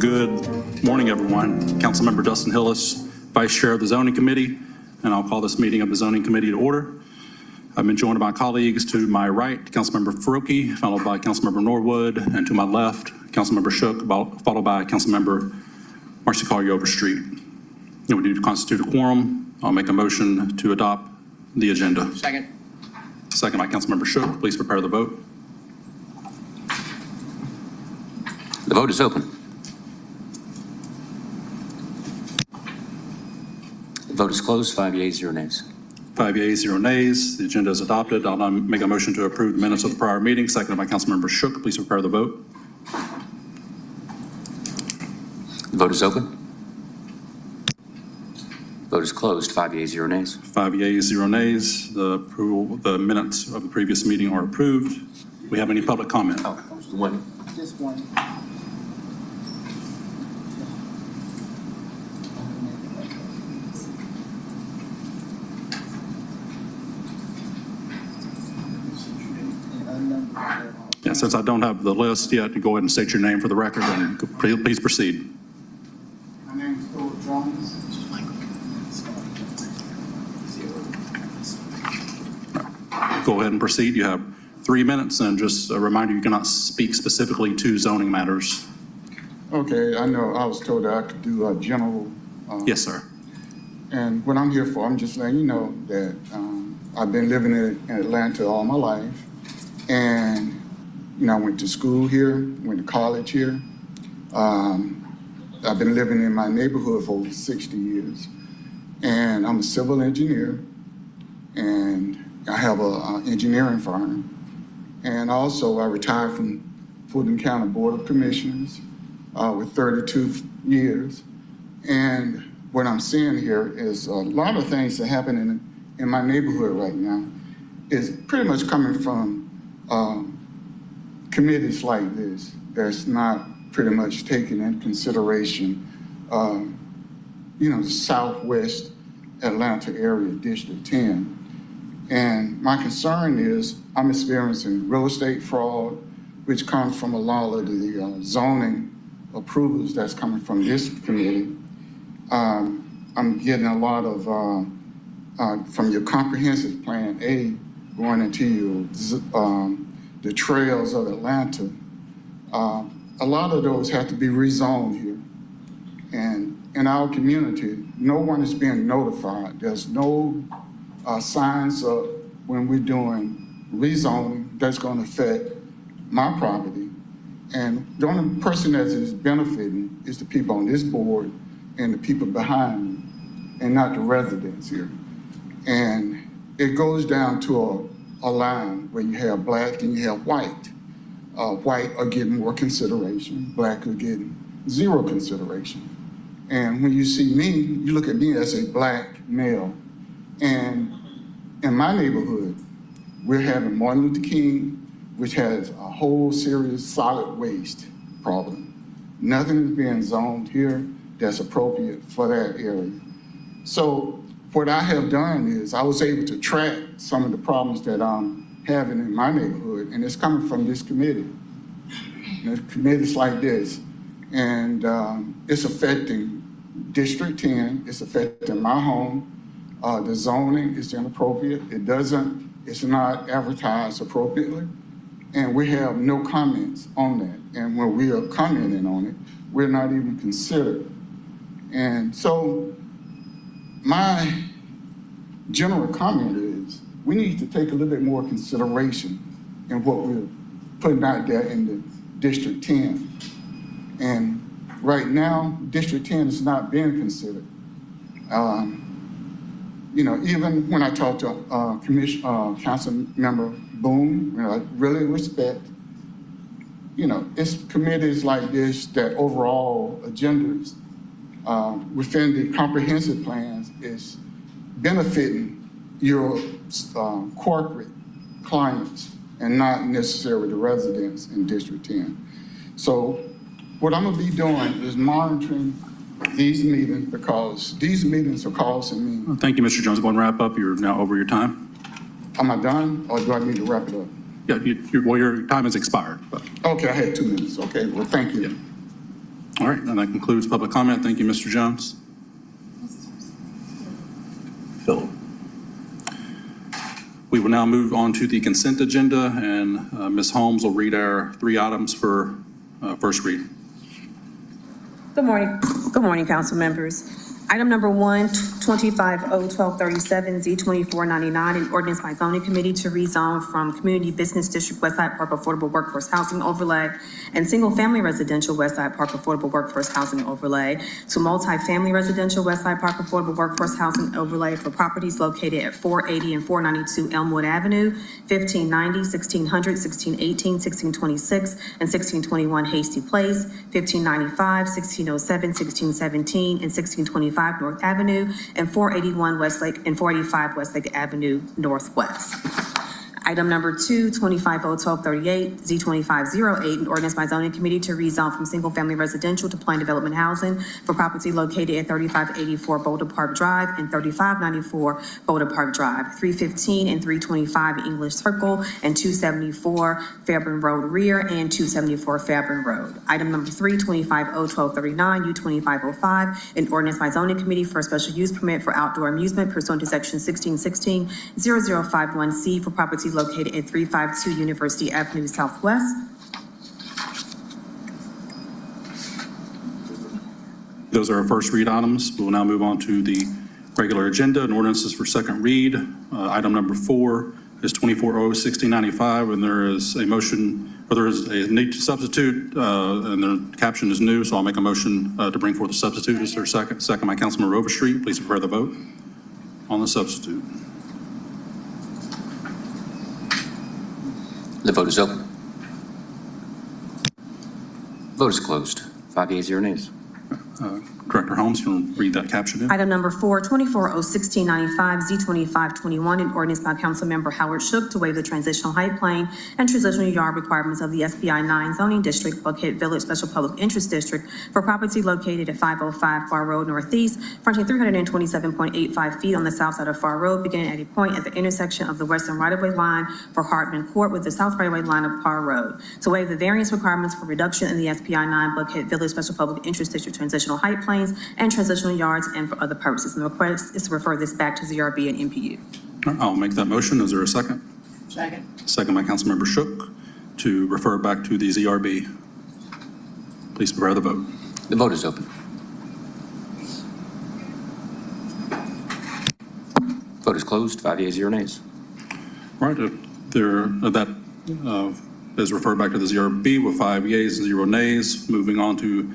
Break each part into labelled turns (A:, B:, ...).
A: Good morning, everyone. Councilmember Dustin Hillis, Vice Chair of the Zoning Committee, and I'll call this meeting of the Zoning Committee to order. I've been joined by colleagues to my right, Councilmember Faruqi, followed by Councilmember Norwood, and to my left, Councilmember Shook, followed by Councilmember Marcy Collier Overstreet. And we need to constitute a quorum. I'll make a motion to adopt the agenda.
B: Second.
A: Second by Councilmember Shook. Please prepare the vote.
C: The vote is open. The vote is closed. 5 yeas, 0 nays.
A: 5 yeas, 0 nays. The agenda is adopted. I'll now make a motion to approve the minutes of the prior meeting. Seconded by Councilmember Shook. Please prepare the vote.
C: The vote is open. Vote is closed. 5 yeas, 0 nays.
A: 5 yeas, 0 nays. The minutes of the previous meeting are approved. We have any public comment?
C: Oh, one.
B: Just one.
A: Yeah, since I don't have the list yet, go ahead and state your name for the record and please proceed.
D: My name is Phil Jones.
A: Go ahead and proceed. You have 3 minutes, and just a reminder, you cannot speak specifically to zoning matters.
D: Okay, I know I was told that I could do a general.
A: Yes, sir.
D: And what I'm here for, I'm just letting you know that I've been living in Atlanta all my life. And, you know, I went to school here, went to college here. I've been living in my neighborhood for over 60 years. And I'm a civil engineer, and I have an engineering firm. And also I retired from Fulton County Board of Commissioners with 32 years. And what I'm seeing here is a lot of things that happen in my neighborhood right now is pretty much coming from committees like this that's not pretty much taking into consideration, you know, the Southwest Atlanta area, District 10. And my concern is I'm experiencing real estate fraud, which comes from a lot of the zoning approvals that's coming from this committee. I'm getting a lot of, from your comprehensive plan A, going into your, the trails of Atlanta. A lot of those have to be rezoned here. And in our community, no one is being notified. There's no signs of when we're doing rezoning that's going to affect my property. And the only person that is benefiting is the people on this board and the people behind me, and not the residents here. And it goes down to a line where you have black and you have white. White are getting more consideration, black are getting zero consideration. And when you see me, you look at me as a black male. And in my neighborhood, we're having Martin Luther King, which has a whole serious solid waste problem. Nothing is being zoned here that's appropriate for that area. So what I have done is I was able to track some of the problems that I'm having in my neighborhood, and it's coming from this committee. There's committees like this, and it's affecting District 10, it's affecting my home. The zoning is inappropriate. It's not advertised appropriately, and we have no comments on that. And when we are commenting on it, we're not even considered. And so my general comment is we need to take a little bit more consideration in what we're putting out there in the District 10. And right now, District 10 is not being considered. You know, even when I talk to Council Member Boone, you know, I really respect, you know, it's committees like this that overall agendas within the comprehensive plans is benefiting your corporate clients and not necessarily the residents in District 10. So what I'm gonna be doing is monitoring these meetings because these meetings are costing me.
A: Thank you, Mr. Jones. Go and wrap up. You're now over your time.
D: Am I done or do I need to wrap it up?
A: Yeah, well, your time has expired. But.
D: Okay, I had 2 minutes. Okay, well, thank you.
A: Yeah. All right, and that concludes public comment. Thank you, Mr. Jones. Philip. We will now move on to the consent agenda, and Ms. Holmes will read our 3 items for first read.
B: Good morning, council members. Item number 1, 25-01237, Z2499, an ordinance by zoning committee to rezone from Community Business District Westside Park Affordable Workforce Housing Overlay and Single Family Residential Westside Park Affordable Workforce Housing Overlay to Multi-Family Residential Westside Park Affordable Workforce Housing Overlay for properties located at 480 and 492 Elmwood Avenue, 1590, 1600, 1618, 1626, and 1621 Hasty Place, 1595, 1607, 1617, and 1625 North Avenue, and 481 Westlake and 485 Westlake Avenue Northwest. Item number 2, 25-01238, Z2508, an ordinance by zoning committee to rezone from single-family residential to planned development housing for property located at 3584 Boulder Park Drive and 3594 Boulder Park Drive, 315 and 325 English Circle, and 274 Fairburn Road Rear and 274 Fairburn Road. Item number 3, 25-01239, U2505, an ordinance by zoning committee for a special use permit for outdoor amusement pursuant to section 1616-0051C for property located at 352 University Avenue Southwest.
A: Those are our first read items. We will now move on to the regular agenda and ordinances for second read. Item number 4 is 24-01695, and there is a motion, or there is a need to substitute, and the caption is new, so I'll make a motion to bring forth a substitute. Is there a second? Second by Councilmember Overstreet. Please prepare the vote on the substitute.
C: The vote is open. Vote is closed. 5 yeas, 0 nays.
A: Director Holmes, you want to read that caption in?
B: Item number 4, 24-01695, Z2521, an ordinance by Councilmember Howard Shook to waive the transitional height plane and transitional yard requirements of the SBI 9 zoning district, Buckhead Village Special Public Interest District, for property located at 505 Far Road Northeast, fronting 327.85 feet on the south side of Far Road, beginning at a point at the intersection of the western right-of-way line for Hartman Court with the south right-of-way line of Far Road, to waive the variance requirements for reduction in the SBI 9 Buckhead Village Special Public Interest District transitional height planes and transitional yards and for other purposes. And the request is to refer this back to ZRB and MPU.
A: I'll make that motion. Is there a second?
E: Second.
A: Second by Councilmember Shook to refer back to the ZRB. Please prepare the vote.
C: The vote is open. Vote is closed. 5 yeas, 0 nays.
A: All right, that is referred back to the ZRB with 5 yeas and 0 nays. Moving on to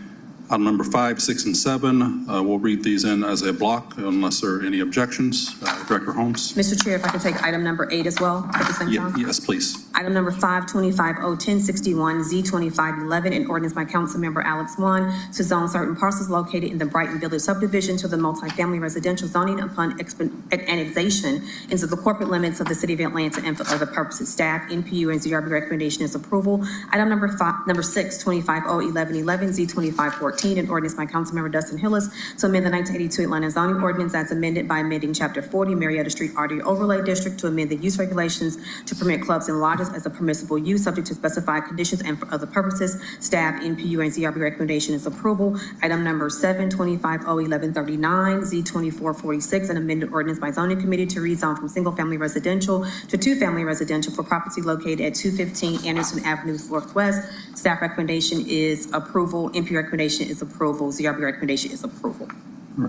A: item number 5, 6, and 7. We'll read these in as a block unless there are any objections. Director Holmes?
B: Mr. Chair, if I can take item number 8 as well at the same time?
A: Yes, please.
B: Item number 5, 25-01061, Z2511, an ordinance by Councilmember Alex One to zone certain parcels located in the Brighton Village subdivision to the multifamily residential zoning upon annexation into the corporate limits of the city of Atlanta and for other purposes. Staff, NPU, and ZRB recommendation is approval. Item number 6, 25-01111, Z2514, an ordinance by Councilmember Dustin Hillis to amend the 1982 Atlanta zoning ordinance as amended by amending Chapter 40 Marietta Street RD Overlay District to amend the use regulations to permit clubs and lodges as a permissible use subject to specified conditions and for other purposes. Staff, NPU, and ZRB recommendation is approval. Item number 7, 25-01139, Z2446, an amended ordinance by zoning committee to rezone from single-family residential to two-family residential for property located at 215 Anderson Avenue Northwest. Staff recommendation is approval. NPU recommendation is approval. ZRB recommendation is approval.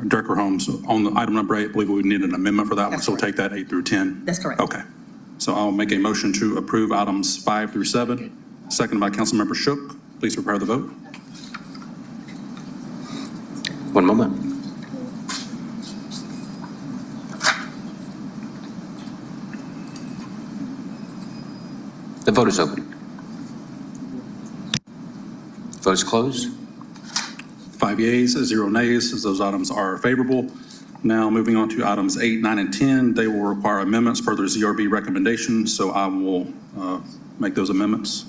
A: Director Holmes, on the item number 8, I believe we would need an amendment for that one,
B: That's
A: so we'll
B: correct.
A: take that 8 through 10.
B: That's correct.
A: Okay. So I'll make a motion to approve items 5 through 7, seconded by Councilmember Shook. Please prepare the vote.
C: One moment. The vote is open. Vote is closed.
A: 5 yeas, 0 nays, as those items are favorable. Now, moving on to items 8, 9, and 10, they will require amendments per their ZRB recommendations, so I will make those amendments.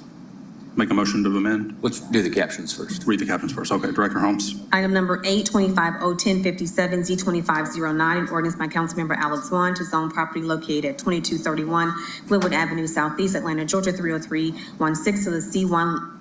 A: Make a motion to amend.
C: Let's do the captions first.
A: Read the captions first. Okay, Director Holmes.
B: Item number 8, 25-01057, Z2509, an ordinance by Councilmember Alex One to zone property located at 2231 Glenwood Avenue Southeast, Atlanta, Georgia 30316 to the C1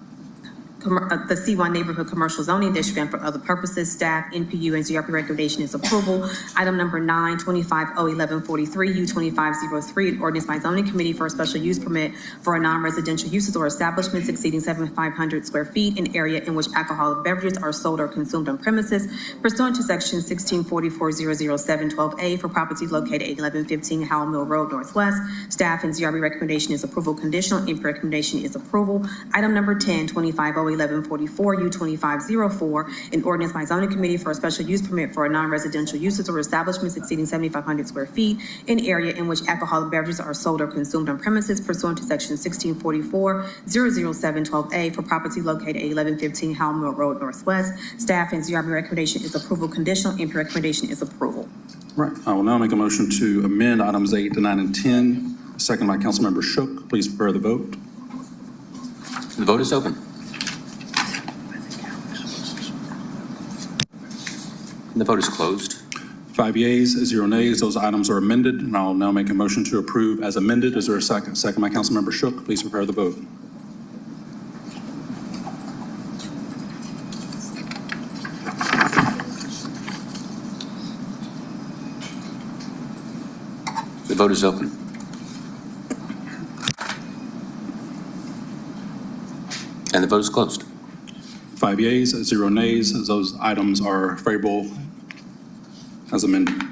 B: the C1 Neighborhood Commercial Zoning District and for other purposes. Staff, NPU, and ZRB recommendation is approval. Item number 9, 25-01143, U-2503, an ordinance by zoning committee for a special use permit for a non-residential uses or establishments exceeding 7,500 square feet in area in which alcoholic beverages are sold or consumed on premises pursuant to section 164400712A for property located at 1115 Howell Mill Road Northwest. Staff and ZRB recommendation is approval conditional. NP recommendation is approval. Item number 10, 25-01144, U-2504, an ordinance by zoning committee for a special use permit for a non-residential uses or establishments exceeding 7,500 square feet in area in which alcoholic beverages are sold or consumed on premises pursuant to section 164400712A for property located at 1115 Howell Mill Road Northwest. Staff and ZRB recommendation is approval conditional. NP recommendation is approval.
A: Right, I will now make a motion to amend items 8 to 9 and 10, second by Councilmember Shook. Please prepare the vote.
C: The vote is open. And the vote is closed.
A: 5 yeas, 0 nays. Those items are amended, and I'll now make a motion to approve as amended. Is there a second? Second by Councilmember Shook. Please prepare the vote.
C: The vote is open. And the vote is closed.
A: 5 yeas, 0 nays. Those items are favorable as amended.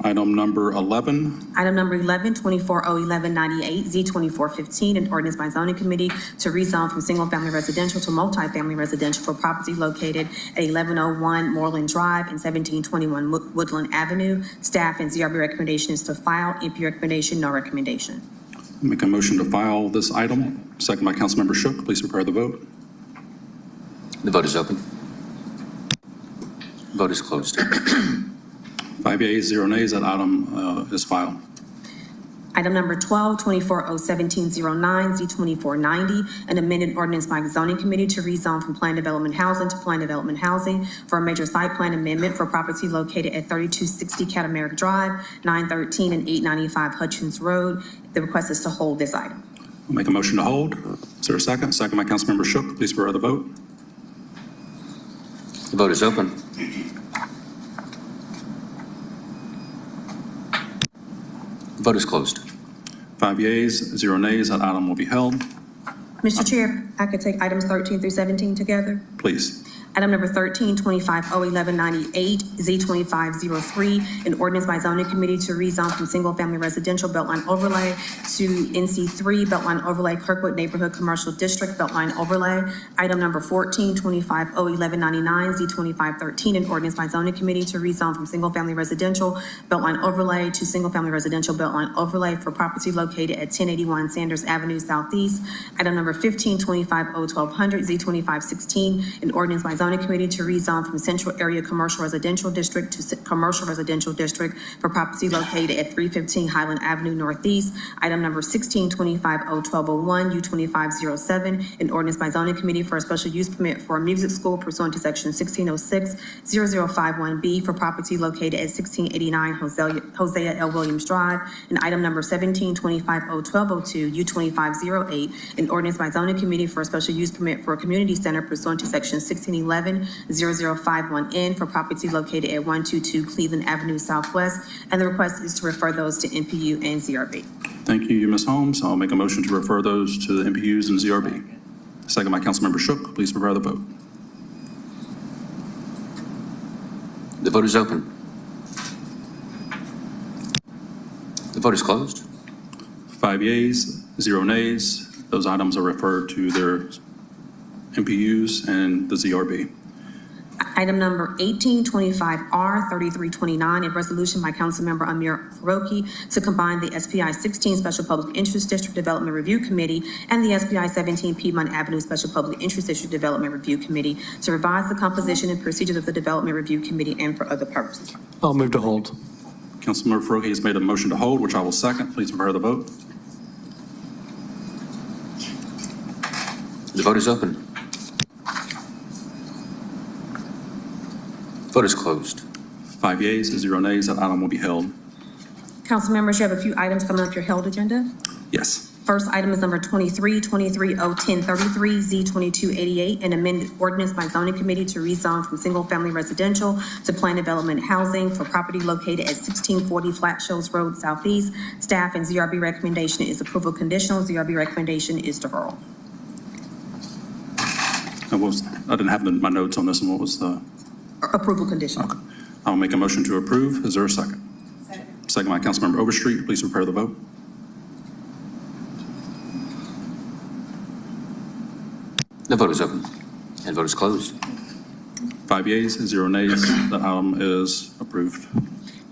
A: Item number 11.
B: Item number 11, 24-01198, Z-2415, an ordinance by zoning committee to rezone from single-family residential to multifamily residential for property located at 1101 Moreland Drive and 1721 Woodland Avenue. Staff and ZRB recommendation is to file. NP recommendation, no recommendation.
A: Make a motion to file this item. Second by Councilmember Shook. Please prepare the vote.
C: The vote is open. Vote is closed.
A: 5 yeas, 0 nays. That item is filed.
B: Item number 12, 24-01709, Z-2490, an amended ordinance by zoning committee to rezone from planned development housing to planned development housing for a major site plan amendment for property located at 3260 Catamarick Drive, 913 and 895 Hutchins Road. The request is to hold this item.
A: I'll make a motion to hold. Is there a second? Second by Councilmember Shook. Please prepare the vote.
C: The vote is open. The vote is closed.
A: 5 yeas, 0 nays. That item will be held.
B: Mr. Chair, I could take items 13 through 17 together.
A: Please.
B: Item number 13, 25-01198, Z-2503, an ordinance by zoning committee to rezone from single-family residential Beltline overlay to NC3 Beltline overlay Kirkwood Neighborhood Commercial District Beltline overlay. Item number 14, 25-01199, Z-2513, an ordinance by zoning committee to rezone from single-family residential Beltline overlay to single-family residential Beltline overlay for property located at 1081 Sanders Avenue Southeast. Item number 15, 25-01200, Z-2516, an ordinance by zoning committee to rezone from central area commercial residential district to commercial residential district for property located at 315 Highland Avenue Northeast. Item number 16, 25-01201, U-2507, an ordinance by zoning committee for a special use permit for a music school pursuant to section 1606-0051B for property located at 1689 Hosea L. Williams Drive. And item number 17, 25-01202, U-2508, an ordinance by zoning committee for a special use permit for a community center pursuant to section 1611-0051N for property located at 122 Cleveland Avenue Southwest. And the request is to refer those to NPU and ZRB.
A: Thank you, Ms. Holmes. I'll make a motion to refer those to the MPUs and ZRB. Second by Councilmember Shook. Please prepare the vote.
C: The vote is open. The vote is closed.
A: 5 yeas, 0 nays. Those items are referred to their MPUs and the ZRB.
B: Item number 18, 25R 3329, a resolution by Councilmember Amir Faroki to combine the SPI 16 Special Public Interest District Development Review Committee and the SPI 17 Piedmont Avenue Special Public Interest District Development Review Committee to revise the composition and procedures of the Development Review Committee and for other purposes.
E: I'll move to hold.
A: Councilmember Faroki has made a motion to hold, which I will second. Please prepare the vote.
C: The vote is open. Vote is closed.
A: 5 yeas, 0 nays. That item will be held.
B: Council members, you have a few items coming up your held agenda.
A: Yes.
B: First item is number 23-01033, Z2288, an amended ordinance by zoning committee to rezone from single-family residential to planned development housing for property located at 1640 Flat Shoals Road Southeast. Staff and ZRB recommendation is approval conditional. ZRB recommendation is deferral.
A: I didn't have my notes on this one. What was the?
B: Approval conditional.
A: Okay. I'll make a motion to approve. Is there a second? Second by Councilmember Overstreet. Please prepare the vote.
C: The vote is open. And vote is closed.
A: 5 yeas, 0 nays. The item is approved.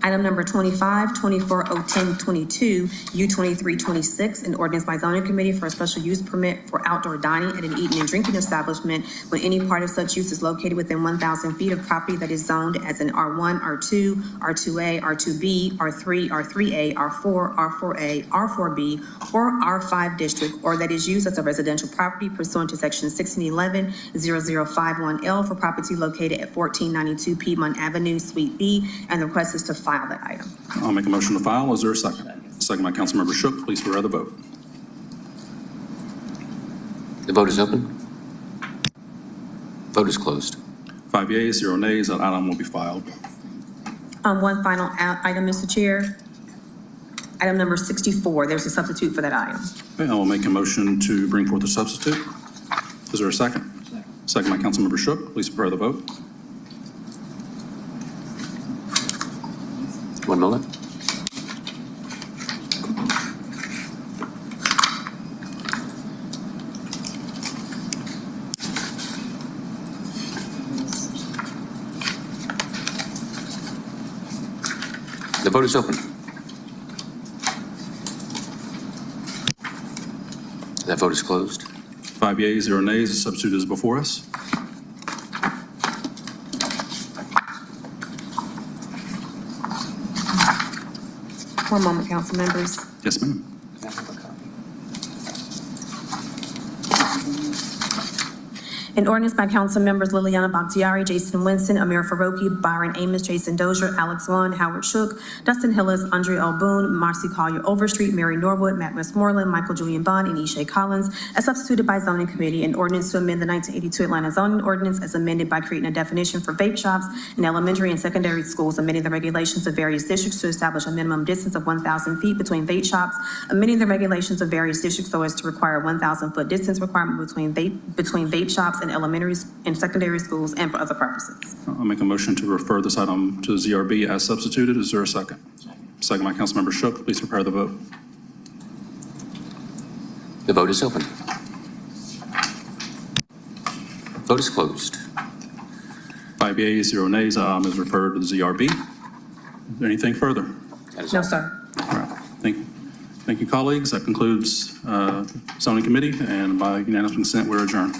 B: Item number 25-24-01022, U2326, an ordinance by zoning committee for a special use permit for outdoor dining at an eating and drinking establishment when any part of such use is located within 1,000 feet of property that is zoned as an R1, R2, R2A, R2B, R3, R3A, R4, R4A, R4B, or R5 district, or that is used as a residential property pursuant to section 1611-0051L for property located at 1492 Piedmont Avenue, Suite B, and the request is to file that item.
A: I'll make a motion to file. Is there a second? Second by Councilmember Shook. Please prepare the vote.
C: The vote is open. Vote is closed.
A: 5 yeas, 0 nays. That item will be filed.
B: One final item, Mr. Chair. Item number 64, there's a substitute for that item.
A: Okay, I will make a motion to bring forth a substitute. Is there a second? Second by Councilmember Shook. Please prepare the vote.
C: 1 moment. The vote is open. That vote is closed.
A: 5 yeas, 0 nays. The substitute is before us.
B: One moment, council members.
A: Yes, ma'am.
B: An ordinance by council members Liliana Bakhtiari, Jason Winston, Amir Faroki, Byron Amos, Jason Dozier, Alex Vaughn, Howard Shook, Dustin Hillis, Andre L. Boone, Marcy Collier Overstreet, Mary Norwood, Matt Westmoreland, Michael Julian Bond, and Ishay Collins, as substituted by zoning committee. An ordinance to amend the 1982 Atlanta zoning ordinance as amended by creating a definition for vape shops in elementary and secondary schools, amending the regulations of various districts to establish a minimum distance of 1,000 feet between vape shops, amending the regulations of various districts so as to require a 1,000-foot distance requirement between vape shops and elementary and secondary schools, and for other purposes.
A: I'll make a motion to refer this item to ZRB as substituted. Is there a second? Second by Councilmember Shook. Please prepare the vote.
C: The vote is open. Vote is closed.
A: 5 yeas, 0 nays. The item is referred to the ZRB. Is there anything further?
C: That is
B: No,
C: all.
B: sir.
A: All right. Thank you, colleagues. That concludes zoning committee, and by unanimous consent, we're adjourned.